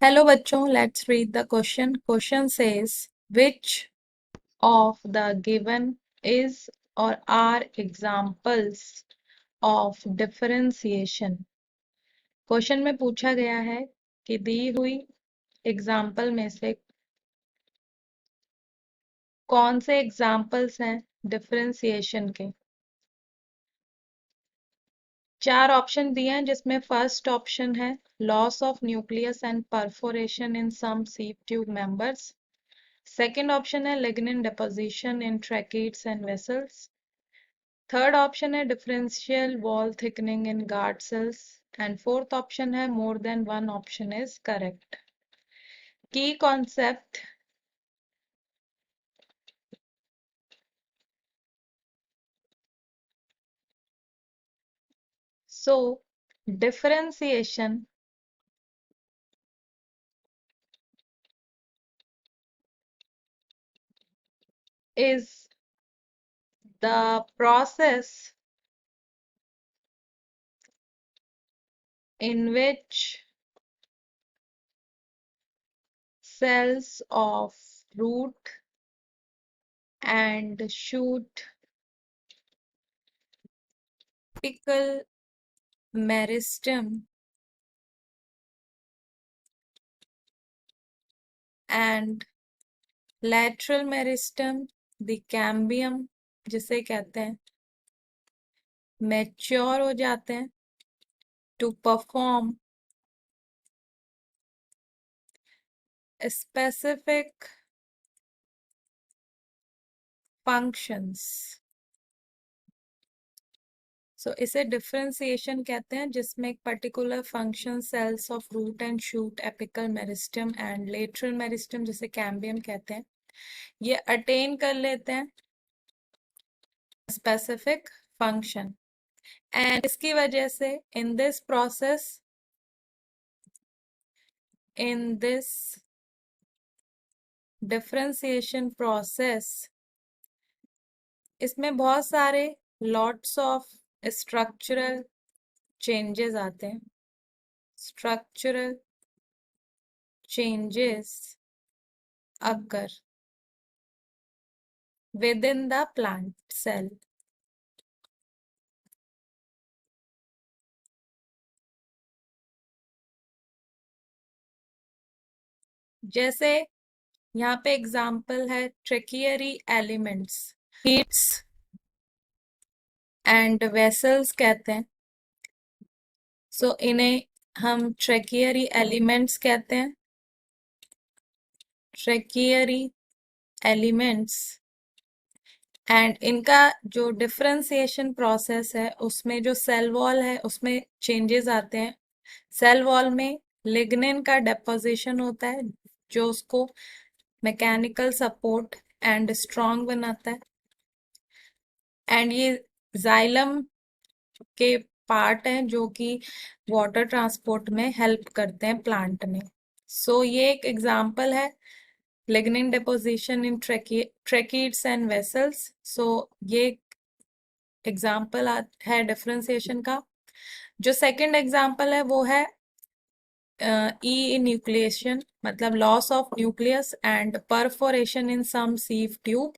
Hello बच्चों, let's read the question. Question says, which of the given is or are examples of differentiation? Question में पूछा गया है कि दी हुई एग्जाम्पल में से कौन से एग्जाम्पल्स हैं डिफरेंशिएशन के। चार ऑप्शन दिए हैं जिसमें फर्स्ट ऑप्शन है loss of nucleus and perforation in some sieve tube members. Second option है lignin deposition in tracheids and vessels। Third option है differential wall thickening in guard cells and fourth option है more than one option is correct. की concept so differentiation is the process in which cells of root and shoot apical meristem and lateral meristem, the cambium जिसे कहते हैं, mature हो जाते हैं to perform specific functions. So इसे differentiation कहते हैं जिसमें एक particular function cells of root and shoot apical meristem and lateral meristem जिसे कैम्बियम कहते हैं ये अटेन कर लेते हैं स्पेसिफिक फंक्शन एंड इसकी वजह से इन दिस डिफरेंशिएशन प्रोसेस इसमें बहुत सारे लॉट्स ऑफ स्ट्रक्चरल चेंजेस आते हैं। Structural changes occur within the plant cell। जैसे यहाँ पे एग्जाम्पल है ट्रेकियरी एलिमेंट्स, हीट्स एंड वेसल्स कहते हैं। सो इन्हें हम ट्रेकियरी एलिमेंट्स कहते हैं। ट्रेकियरी एलिमेंट्स एंड इनका जो डिफरेंशिएशन प्रोसेस है उसमें जो सेल वॉल है उसमें चेंजेस आते हैं। सेल वॉल में लिग्निन का डेपोजिशन होता है जो उसको मैकेनिकल सपोर्ट एंड स्ट्रॉन्ग बनाता है एंड ये जाइलम के पार्ट हैं जो कि वाटर ट्रांसपोर्ट में हेल्प करते हैं प्लांट में। सो ये एक एग्जांपल है lignin deposition in tracheids and vessels. So ये एग्जांपल है डिफरेंशिएशन का। जो सेकंड एग्जांपल है वो है ई न्यूक्लिएशन मतलब loss of nucleus and perforation in some sieve tube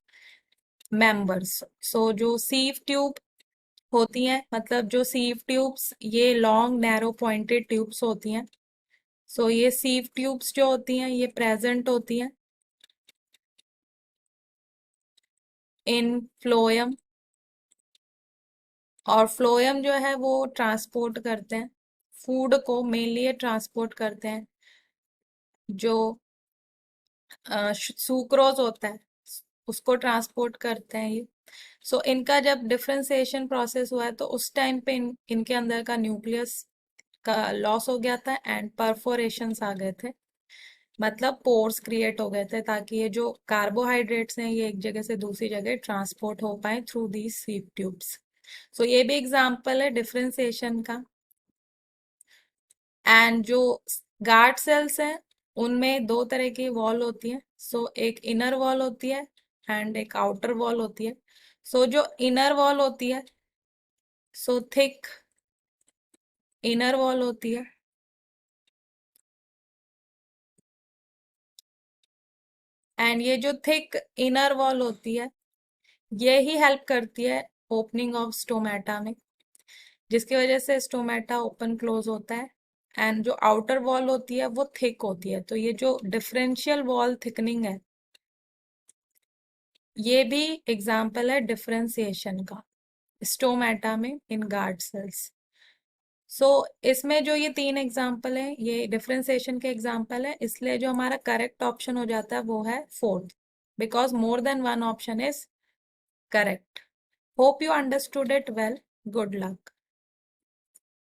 members. So जो सीव ट्यूब होती हैं मतलब जो सीव ट्यूब्स ये लॉन्ग नैरो पॉइंटेड ट्यूब्स होती हैं। सो ये सीव ट्यूब्स जो होती हैं ये प्रेजेंट होती हैं इन फ्लोएम और फ्लोएम जो है वो ट्रांसपोर्ट करते हैं फूड को, मेनली ये ट्रांसपोर्ट करते हैं जो सुक्रोज होता है उसको ट्रांसपोर्ट करते हैं ये। सो इनका जब डिफरेंशिएशन प्रोसेस हुआ है तो उस टाइम पे इनके अंदर का न्यूक्लियस का लॉस हो गया था एंड परफोरेशंस आ गए थे मतलब पोर्स क्रिएट हो गए थे ताकि ये जो कार्बोहाइड्रेट्स हैं ये एक जगह से दूसरी जगह ट्रांसपोर्ट हो पाए थ्रू दीज सीव ट्यूब्स। सो ये भी एग्जांपल है डिफरेंशिएशन का। एंड जो गार्ड सेल्स हैं उनमें दो तरह की वॉल होती है। सो एक इनर वॉल होती है एंड एक आउटर वॉल होती है। सो जो इनर वॉल होती है सो थिक इनर वॉल होती है एंड ये जो थिक इनर वॉल होती है, ये ही हेल्प करती है ओपनिंग ऑफ स्टोमेटा में, जिसकी वजह से स्टोमेटा ओपन क्लोज होता है। एंड जो आउटर वॉल होती है वो थिक होती है। तो ये जो डिफरेंशियल वॉल थिकनिंग है, ये भी एग्जाम्पल है डिफरेंशिएशन का स्टोमेटा में इन गार्ड सेल्स। सो इसमें जो ये तीन एग्जाम्पल है, ये डिफरेंशिएशन के एग्जाम्पल है, इसलिए जो हमारा करेक्ट ऑप्शन हो जाता है वो है fourth, because more than one option is correct. Hope you understood it well. Good luck.